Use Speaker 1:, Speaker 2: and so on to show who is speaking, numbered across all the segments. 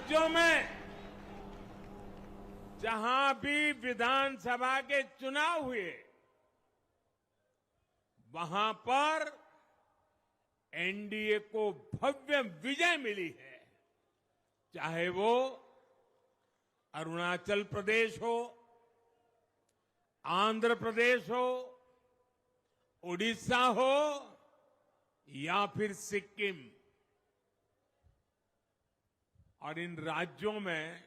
Speaker 1: राज्यों में जहां भी विधानसभा के चुनाव हुए वहां पर एनडीए को भव्य विजय मिली है, चाहे वो अरुणाचल प्रदेश हो, आंध्र प्रदेश हो, उड़ीसा हो या फिर सिक्किम। और इन राज्यों में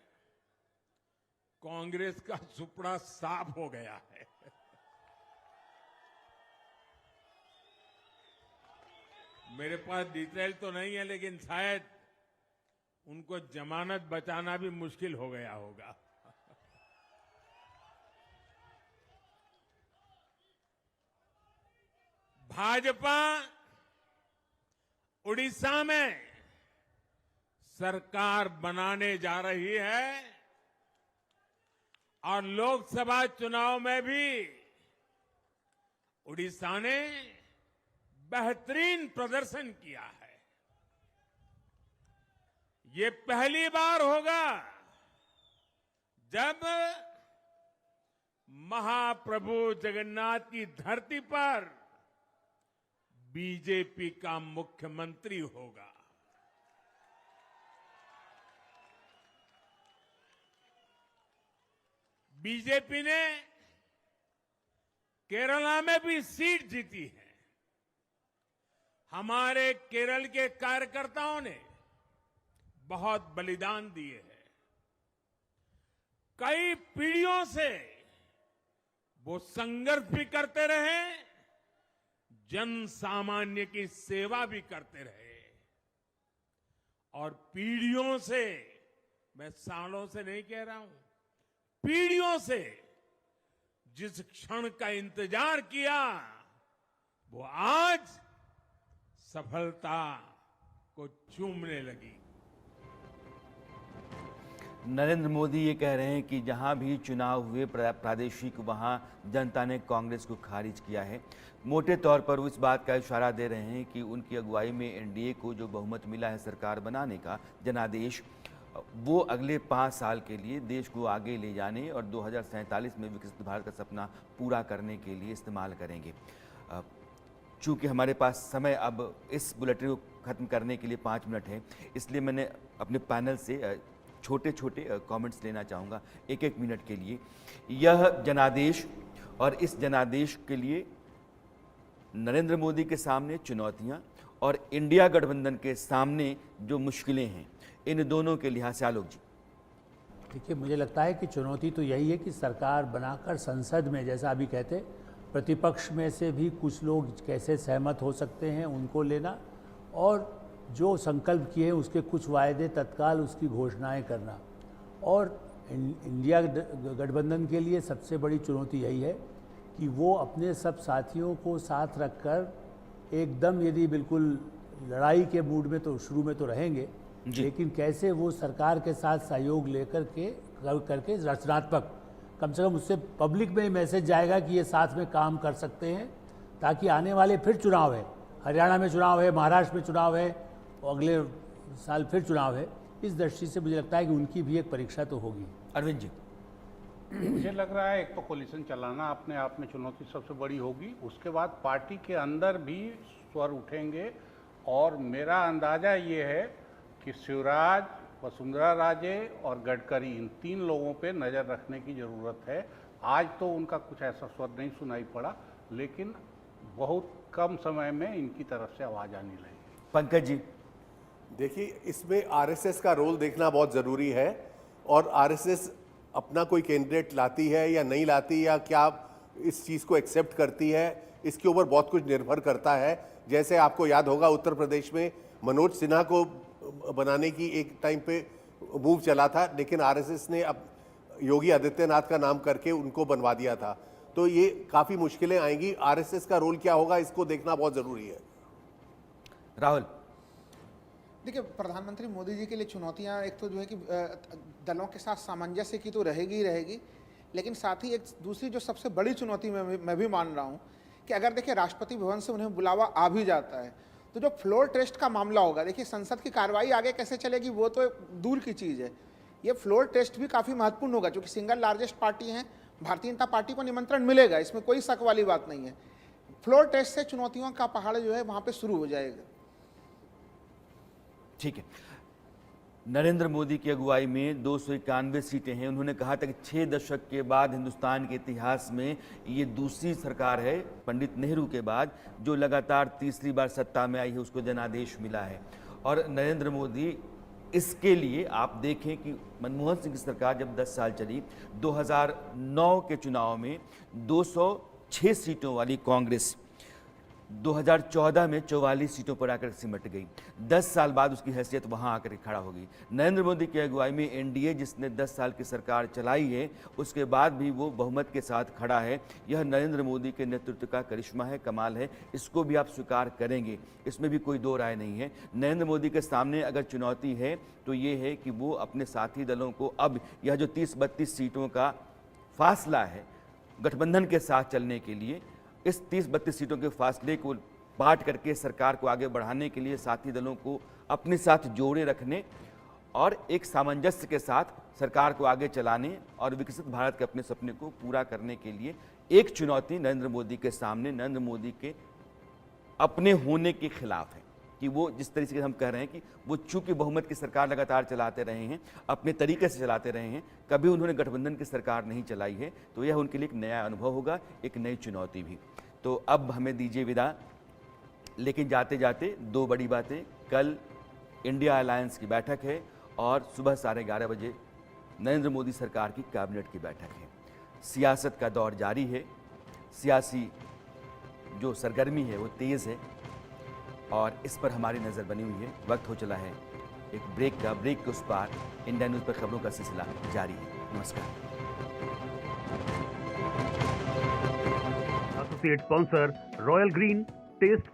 Speaker 1: कांग्रेस का सुपड़ा साफ हो गया है। मेरे पास डिटेल तो नहीं है, लेकिन शायद उनको जमानत बचाना भी मुश्किल हो गया होगा। भाजपा उड़ीसा में सरकार बनाने जा रही है और लोकसभा चुनाव में भी उड़ीसा ने बेहतरीन प्रदर्शन किया है। ये पहली बार होगा जब महाप्रभु जगन्नाथ की धरती पर बीजेपी का मुख्यमंत्री होगा। बीजेपी ने केरला में भी सीट जीती है। हमारे केरल के कार्यकर्ताओं ने बहुत बलिदान दिए हैं। कई पीढ़ियों से वो संघर्ष भी करते रहे, जन सामान्य की सेवा भी करते रहे और पीढ़ियों से, मैं सालों से नहीं कह रहा हूं, पीढ़ियों से जिस क्षण का इंतजार किया वो आज सफलता को चूमने लगी।
Speaker 2: नरेंद्र मोदी ये कह रहे हैं कि जहां भी चुनाव हुए प्रादेशिक, वहां जनता ने कांग्रेस को खारिज किया है। मोटे तौर पर वो इस बात का इशारा दे रहे हैं कि उनकी अगुवाई में एनडीए को जो बहुमत मिला है सरकार बनाने का, जनादेश, वो अगले 5 साल के लिए देश को आगे ले जाने और 2047 में विकसित भारत का सपना पूरा करने के लिए इस्तेमाल करेंगे। चूँकि हमारे पास समय अब इस बुलेटिन को ख़त्म करने के लिए 5 मिनट है, इसलिए मैंने अपने पैनल से छोटे छोटे कमेंट्स लेना चाहूँगा 1-1 मिनट के लिए। यह जनादेश और इस जनादेश के लिए नरेंद्र मोदी के सामने चुनौतियाँ और इंडिया गठबंधन के सामने जो मुश्किलें हैं, इन दोनों के लिहाज से आलोक जी।
Speaker 3: देखिए, मुझे लगता है कि चुनौती तो यही है कि सरकार बनाकर संसद में, जैसा अभी कहते, प्रतिपक्ष में से भी कुछ लोग कैसे सहमत हो सकते हैं उनको लेना, और जो संकल्प किए हैं उसके कुछ वायदे तत्काल उसकी घोषणाएं करना। और इंडिया गठबंधन के लिए सबसे बड़ी चुनौती यही है कि वो अपने सब साथियों को साथ रखकर एकदम, यदि बिल्कुल लड़ाई के मूड में तो शुरू में तो रहेंगे, लेकिन कैसे वो सरकार के साथ सहयोग लेकर के करके रचनात्मक, कम से कम उससे पब्लिक में मैसेज जाएगा कि ये साथ में काम कर सकते हैं, ताकि आने वाले फिर चुनाव है, हरियाणा में चुनाव है, महाराष्ट्र में चुनाव है, और अगले साल फिर चुनाव है। इस दृष्टि से मुझे लगता है कि उनकी भी एक परीक्षा तो होगी।
Speaker 2: अरविंद जी,
Speaker 4: मुझे लग रहा है एक तो कोलिशन चलाना अपने आप में चुनौती सबसे बड़ी होगी, उसके बाद पार्टी के अंदर भी स्वर उठेंगे। और मेरा अंदाजा ये है कि शिवराज, वसुंधरा राजे और गडकरी, इन 3 लोगों पे नज़र रखने की ज़रूरत है। आज तो उनका कुछ ऐसा स्वर नहीं सुनाई पड़ा, लेकिन बहुत कम समय में इनकी तरफ से आवाज़ आने लगेगी।
Speaker 2: पंकज जी,
Speaker 5: देखिए, इसमें आरएसएस का रोल देखना बहुत ज़रूरी है, और आरएसएस अपना कोई कैंडिडेट लाती है या नहीं लाती, या क्या इस चीज़ को एक्सेप्ट करती है, इसके ऊपर बहुत कुछ निर्भर करता है। जैसे आपको याद होगा, उत्तर प्रदेश में मनोज सिन्हा को बनाने की एक टाइम पे मूव चला था, लेकिन आरएसएस ने अब योगी आदित्यनाथ का नाम करके उनको बनवा दिया था। तो ये काफ़ी मुश्किलें आएंगी। आरएसएस का रोल क्या होगा, इसको देखना बहुत ज़रूरी है।
Speaker 2: राहुल,
Speaker 6: देखिए, प्रधानमंत्री मोदी जी के लिए चुनौतियां एक तो जो है कि दलों के साथ सामंजस्य की तो रहेगी ही रहेगी, लेकिन साथ ही एक दूसरी जो सबसे बड़ी चुनौती मैं भी मान रहा हूं कि अगर देखिए राष्ट्रपति भवन से उन्हें बुलावा आ भी जाता है तो जो फ्लोर टेस्ट का मामला होगा, देखिए संसद की कार्रवाई आगे कैसे चलेगी वो तो दूर की चीज़ है, ये फ्लोर टेस्ट भी काफ़ी महत्वपूर्ण होगा, क्योंकि सिंगल लार्जेस्ट पार्टी है, भारतीय जनता पार्टी को निमंत्रण मिलेगा, इसमें कोई शक वाली बात नहीं है। फ्लोर टेस्ट से चुनौतियों का पहाड़ जो है वहाँ पे शुरू हो जाएगा।
Speaker 2: ठीक है, नरेंद्र मोदी की अगुवाई में 291 सीटें हैं। उन्होंने कहा था कि 6 दशक के बाद हिंदुस्तान के इतिहास में ये दूसरी सरकार है पंडित नेहरू के बाद जो लगातार तीसरी बार सत्ता में आई है, उसको जनादेश मिला है। और नरेंद्र मोदी इसके लिए आप देखें कि मनमोहन सिंह की सरकार जब 10 साल चली, 2009 के चुनाव में 206 सीटों वाली कांग्रेस 2014 में 44 सीटों पर आकर सिमट गई। 10 साल बाद उसकी हैसियत वहां आकर खड़ा हो गई। नरेंद्र मोदी की अगुवाई में एनडीए जिसने 10 साल की सरकार चलाई है, उसके बाद भी वो बहुमत के साथ खड़ा है। यह नरेंद्र मोदी के नेतृत्व का करिश्मा है, कमाल है, इसको भी आप स्वीकार करेंगे, इसमें भी कोई दो राय नहीं है। नरेंद्र मोदी के सामने अगर चुनौती है तो ये है कि वो अपने साथी दलों को अब यह जो 30-32 सीटों का फासला है गठबंधन के साथ चलने के लिए, इस 30-32 सीटों के फासले को बांट करके सरकार को आगे बढ़ाने के लिए साथी दलों को अपने साथ जोड़े रखने और एक सामंजस्य के साथ सरकार को आगे चलाने और विकसित भारत के अपने सपने को पूरा करने के लिए एक चुनौती नरेंद्र मोदी के सामने, नरेंद्र मोदी के अपने होने के खिलाफ है कि वो जिस तरीके से हम कह रहे हैं कि वो चूंकि बहुमत की सरकार लगातार चलाते रहे हैं, अपने तरीके से चलाते रहे हैं, कभी उन्होंने गठबंधन की सरकार नहीं चलाई है, तो यह उनके लिए एक नया अनुभव होगा, एक नई चुनौती भी। तो अब हमें दीजिए विदा, लेकिन जाते जाते 2 बड़ी बातें। कल इंडिया अलायंस की बैठक है और सुबह 11:30 बजे नरेंद्र मोदी सरकार की कैबिनेट की बैठक है। सियासत का दौर जारी है, सियासी जो सरगर्मी है वो तेज़ है और इस पर हमारी नज़र बनी हुई है। वक्त हो चला है एक ब्रेक का, ब्रेक के उस पार इंडिया न्यूज़ पर खबरों का सिलसिला जारी है। नमस्कार।
Speaker 7: Associate sponsor royal green test